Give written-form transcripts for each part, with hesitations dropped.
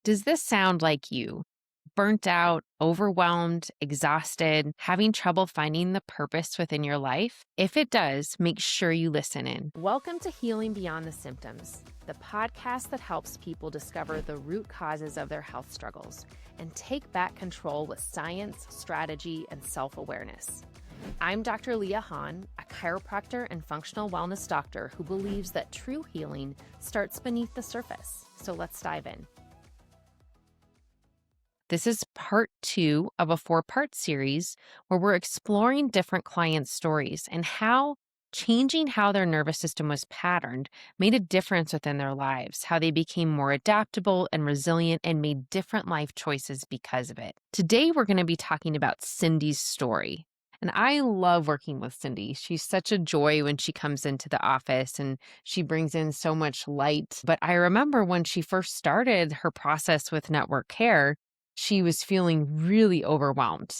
Does this sound like you? Burnt out, overwhelmed, exhausted, having trouble finding the purpose within your life? If it does, make sure you listen in. Welcome to Healing Beyond the Symptoms, the podcast that helps people discover the root causes of their health struggles and take back control with science, strategy, and self-awareness. I'm Dr. Leah Hahn, a chiropractor and functional wellness doctor who believes that true healing starts beneath the surface. So let's dive in. This is part 2 of a 4-part series where we're exploring different clients' stories and how changing how their nervous system was patterned made a difference within their lives, how they became more adaptable and resilient and made different life choices because of it. Today, we're going to be talking about Cindy's story. And I love working with Cindy. She's such a joy when she comes into the office and she brings in so much light. But I remember when she first started her process with network care, she was feeling really overwhelmed.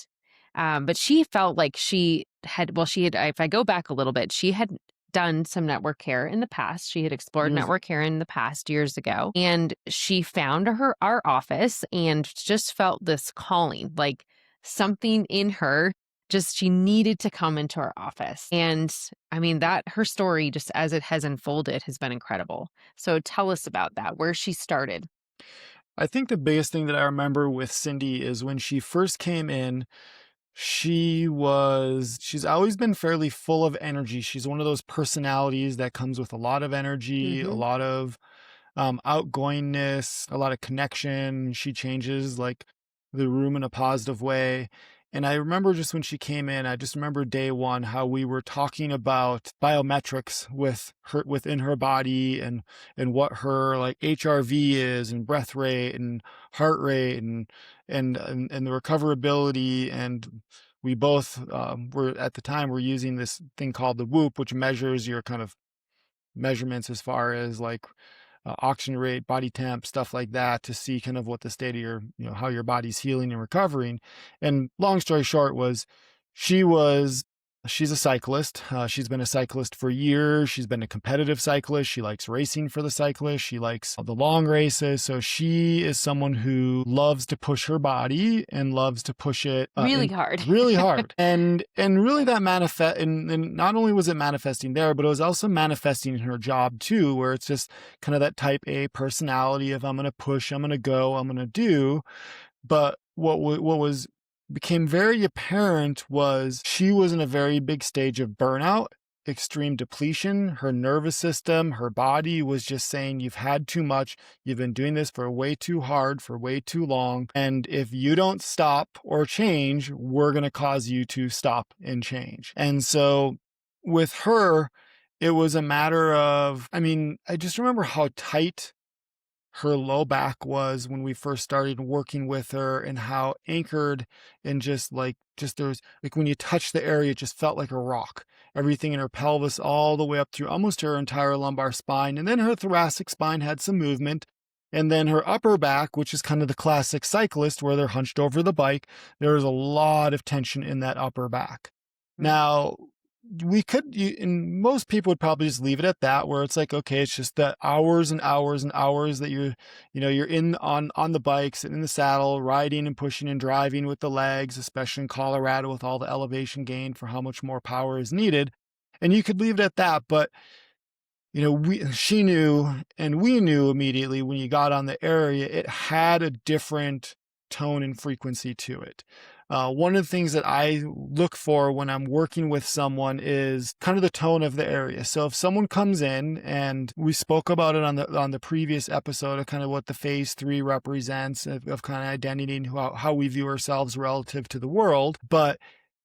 But she felt like if I go back a little bit, she had done some network care in the past. She had explored network care in the past years ago. And she found our office and just felt this calling, like something in her, just she needed to come into our office. And I mean, that her story, just as it has unfolded, has been incredible. So tell us about that, where she started. I think the biggest thing that I remember with Cindy is when she first came in, she's always been fairly full of energy. She's one of those personalities that comes with a lot of energy, a lot of outgoingness, a lot of connection. She changes like the room in a positive way. And I remember just when she came in, I just remember day one, how we were talking about biometrics within her body and what her like HRV is and breath rate and heart rate and the recoverability. And we both were at the time we're using this thing called the Whoop, which measures your kind of measurements as far as like oxygen rate, body temp, stuff like that, to see kind of what the state of how your body's healing and recovering. And long story short was she's a cyclist. She's been a cyclist for years. She's been a competitive cyclist. She likes racing for the cyclist. She likes the long races. So she is someone who loves to push her body and loves to push it Really hard. really hard. And really that and not only was it manifesting there, but it was also manifesting in her job too, where it's just kind of that type A personality of I'm going to push, I'm going to go, I'm going to do. But what became very apparent was she was in a very big stage of burnout, extreme depletion. Her nervous system, her body was just saying, you've had too much. You've been doing this for way too hard, for way too long. And if you don't stop or change, we're going to cause you to stop and change. And so with her, it was a matter of, I just remember how tight her low back was when we first started working with her, and how anchored and just there's like when you touch the area, it just felt like a rock. Everything in her pelvis all the way up through almost her entire lumbar spine. And then her thoracic spine had some movement. And then her upper back, which is kind of the classic cyclist where they're hunched over the bike, there was a lot of tension in that upper back. Now, and most people would probably just leave it at that, where it's like, okay, it's just the hours and hours and hours that you're in on the bikes and in the saddle, riding and pushing and driving with the legs, especially in Colorado with all the elevation gain for how much more power is needed. And you could leave it at that. But, she knew, and we knew immediately when you got on the area, it had a different tone and frequency to it. One of the things that I look for when I'm working with someone is kind of the tone of the area. So if someone comes in, and we spoke about it on the previous episode of kind of what the phase 3 represents of kind of identity and how we view ourselves relative to the world. But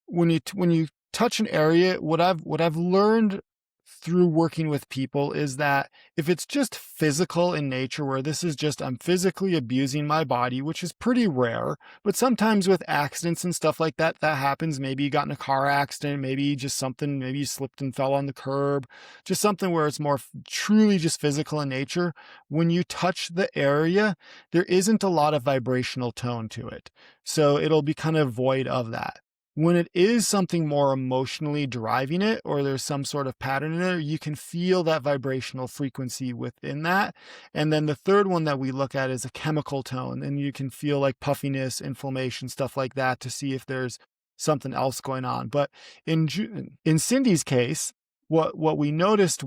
when you touch an area, what I've learned through working with people is that if it's just physical in nature, where this is just I'm physically abusing my body, which is pretty rare, but sometimes with accidents and stuff like that happens. Maybe you got in a car accident, maybe you slipped and fell on the curb, just something where it's more truly just physical in nature. When you touch the area, there isn't a lot of vibrational tone to it. So it'll be kind of void of that. When it is something more emotionally driving it, or there's some sort of pattern in there, you can feel that vibrational frequency within that. And then the third one that we look at is a chemical tone, and you can feel like puffiness, inflammation, stuff like that to see if there's something else going on. But in Cindy's case, what we noticed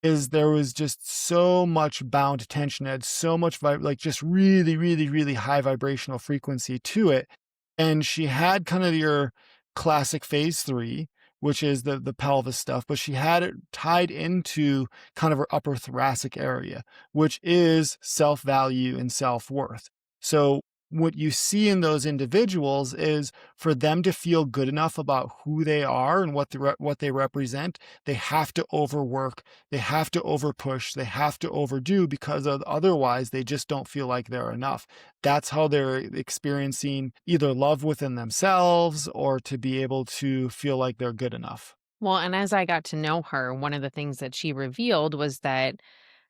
is there was just so much bound tension, it had so much like just really, really, really high vibrational frequency to it. And she had kind of your classic phase 3, which is the pelvis stuff, but she had it tied into kind of her upper thoracic area, which is self-value and self-worth. So what you see in those individuals is for them to feel good enough about who they are and what they represent, they have to overwork, they have to overpush, they have to overdo, because otherwise they just don't feel like they're enough. That's how they're experiencing either love within themselves or to be able to feel like they're good enough. Well, and as I got to know her, one of the things that she revealed was that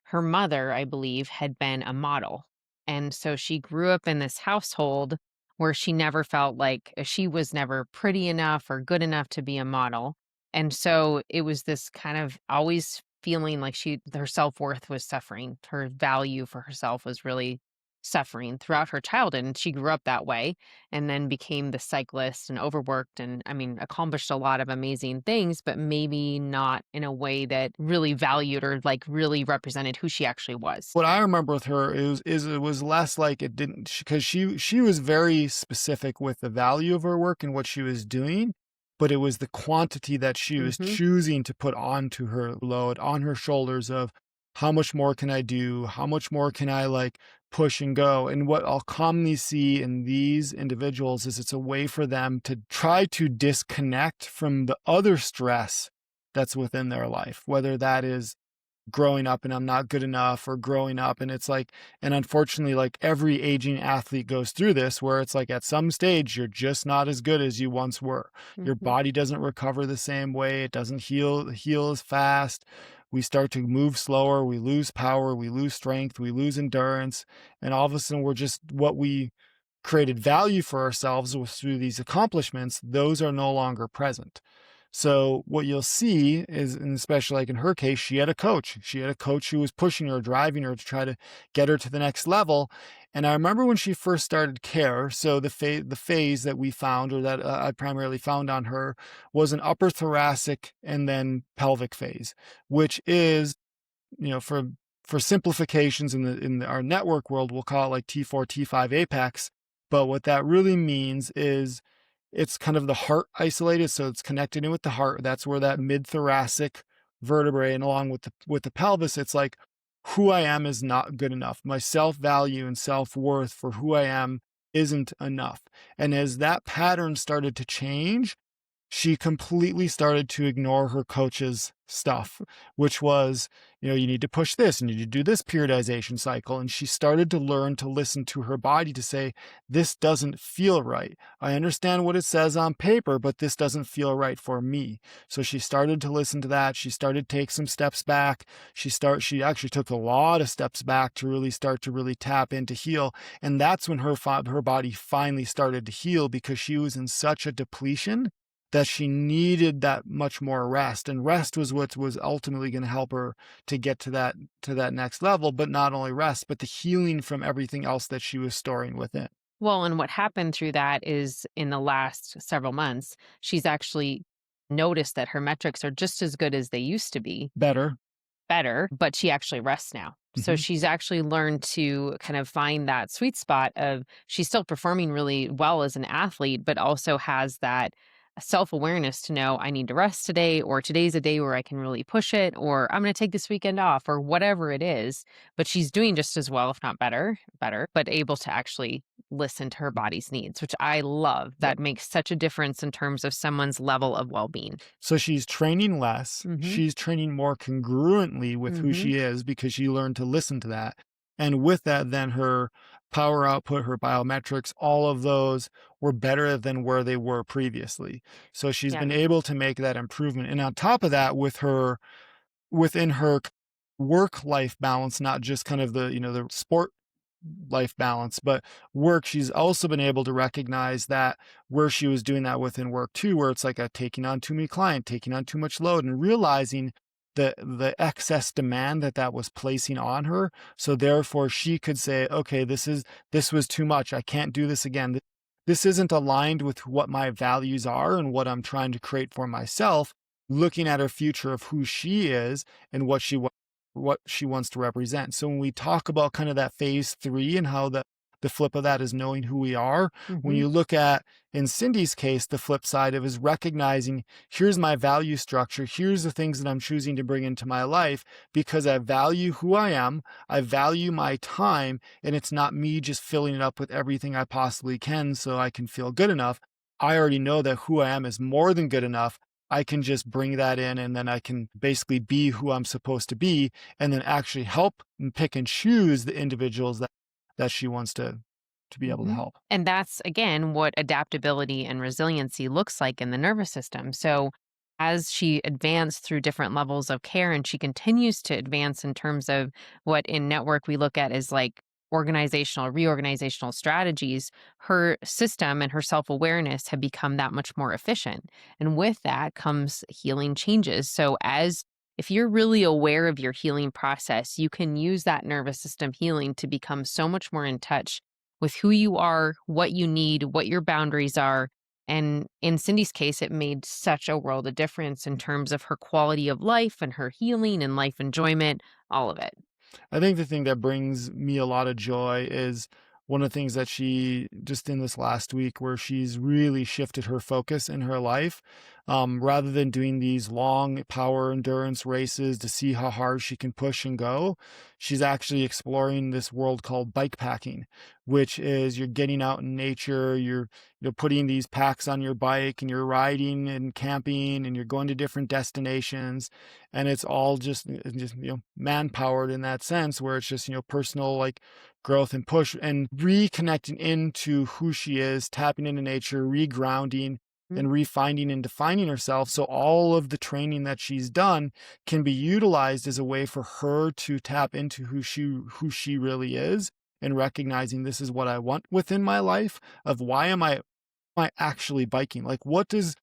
her mother, I believe, had been a model. And so she grew up in this household where she never felt like she was never pretty enough or good enough to be a model. And so it was this kind of always feeling like her self-worth was suffering. Her value for herself was really suffering throughout her childhood. And she grew up that way and then became the cyclist and overworked and, I mean, accomplished a lot of amazing things, but maybe not in a way that really valued or like really represented who she actually was. What I remember with her is it was less like it didn't, because she was very specific with the value of her work and what she was doing, but it was the quantity that she was Hmm. choosing to put onto her load, on her shoulders of how much more can I do? How much more can I like push and go? And what I'll commonly see in these individuals is it's a way for them to try to disconnect from the other stress that's within their life, whether that is growing up and I'm not good enough, or growing up and it's like, and unfortunately, like every aging athlete goes through this, where it's like at some stage you're just not as good as you once were. Your Hmm. body doesn't recover the same way, it doesn't heal as fast. We start to move slower, we lose power, we lose strength, we lose endurance, and all of a sudden we're just, what we created value for ourselves was through these accomplishments, those are no longer present. So what you'll see is, and especially like in her case, she had a coach. She had a coach who was pushing her, driving her to try to get her to the next level. And I remember when she first started care, so the phase that we found, or that I primarily found on her, was an upper thoracic and then pelvic phase, which is, for simplifications our network world, we'll call it like T4, T5 apex. But what that really means is it's kind of the heart isolated, so it's connected in with the heart. That's where that mid thoracic vertebrae, and along with the pelvis, it's like who I am is not good enough. My self value and self worth for who I am isn't enough. And as that pattern started to change, she completely started to ignore her coach's stuff, which was, you need to push this and you need to do this periodization cycle. And she started to learn to listen to her body to say, this doesn't feel right. I understand what it says on paper, but this doesn't feel right for me. So she started to listen to that. She started to take some steps back. She actually took a lot of steps back to really start to really tap into heal. And that's when her body finally started to heal, because she was in such a depletion that she needed that much more rest, and rest was what was ultimately going to help her to get to that next level. But not only rest, but the healing from everything else that she was storing within. Well, and what happened through that is in the last several months, she's actually noticed that her metrics are just as good as they used to be, Better. better, but she actually rests now. So Mhm. she's actually learned to kind of find that sweet spot of she's still performing really well as an athlete, but also has that self-awareness to know I need to rest today, or today's a day where I can really push it, or I'm going to take this weekend off, or whatever it is. But she's doing just as well, if not better, but able to actually listen to her body's needs, which I love. Yep. That makes such a difference in terms of someone's level of well-being. So she's training less. Mhm. She's training more congruently with who Mhm. she is, because she learned to listen to that. And with that, then her power output, her biometrics, all of those were better than where they were previously. So she's Yeah. been able to make that improvement. And on top of that, within her work life balance, not just kind of the sport life balance. But work, she's also been able to recognize that where she was doing that within work too, where it's like a taking on too many clients, taking on too much load, and realizing the excess demand that that was placing on her. So therefore, she could say, okay, this was too much. I can't do this again. This isn't aligned with what my values are and what I'm trying to create for myself. Looking at her future of who she is and what she wants to represent. So when we talk about kind of that phase 3 and how the flip of that is knowing who we are, when Mhm. you look at, in Cindy's case, the flip side of is recognizing, here's my value structure, here's the things that I'm choosing to bring into my life because I value who I am, I value my time, and it's not me just filling it up with everything I possibly can so I can feel good enough. I already know that who I am is more than good enough. I can just bring that in and then I can basically be who I'm supposed to be and then actually help and pick and choose the individuals that she wants to be able to Mhm. help. And that's, again, what adaptability and resiliency looks like in the nervous system. So, as she advanced through different levels of care and she continues to advance in terms of what in network we look at as like organizational, reorganizational strategies, her system and her self awareness have become that much more efficient. And with that comes healing changes. So, as if you're really aware of your healing process, you can use that nervous system healing to become so much more in touch with who you are, what you need, what your boundaries are. And in Cindy's case, it made such a world of difference in terms of her quality of life and her healing and life enjoyment, all of it. I think the thing that brings me a lot of joy is one of the things that she just in this last week where she's really shifted her focus in her life. Rather than doing these long power endurance races to see how hard she can push and go, she's actually exploring this world called bike packing, which is you're getting out in nature, you're putting these packs on your bike and you're riding and camping and you're going to different destinations, and it's all just man powered in that sense where it's just personal like growth and push and reconnecting into who she is, tapping into nature, regrounding Mm. and refinding and defining herself. So all of the training that she's done can be utilized as a way for her to tap into who she really is, and recognizing this is what I want within my life. Of why am I actually biking? Like, what does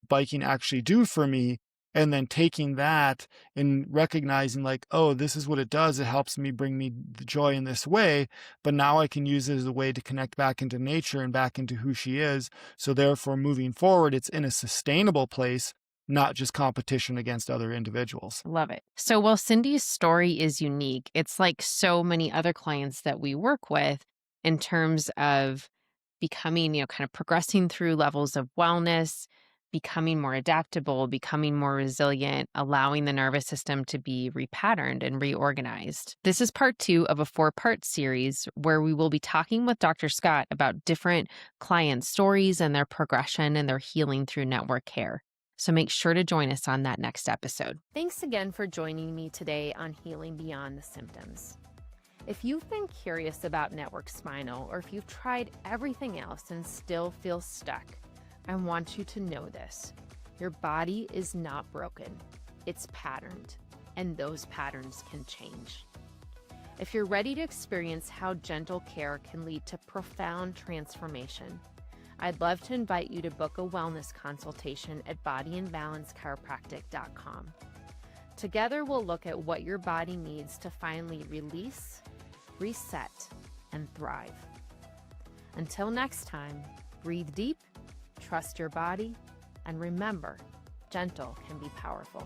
biking actually do for me? And then taking that and recognizing, like, oh, this is what it does. It helps me bring me the joy in this way. But now I can use it as a way to connect back into nature and back into who she is. So, therefore, moving forward, it's in a sustainable place, not just competition against other individuals. Love it. So, while Cindy's story is unique, it's like so many other clients that we work with in terms of becoming, kind of progressing through levels of wellness, becoming more adaptable, becoming more resilient, allowing the nervous system to be repatterned and reorganized. This is part 2 of a 4-part series where we will be talking with Dr. Scott about different client stories and their progression and their healing through network care. So make sure to join us on that next episode. Thanks again for joining me today on Healing Beyond the Symptoms. If you've been curious about Network Spinal, or if you've tried everything else and still feel stuck, I want you to know this. Your body is not broken. It's patterned, and those patterns can change. If you're ready to experience how gentle care can lead to profound transformation, I'd love to invite you to book a wellness consultation at bodyandbalancechiropractic.com. Together, we'll look at what your body needs to finally release, reset, and thrive. Until next time, breathe deep, trust your body, and remember, gentle can be powerful.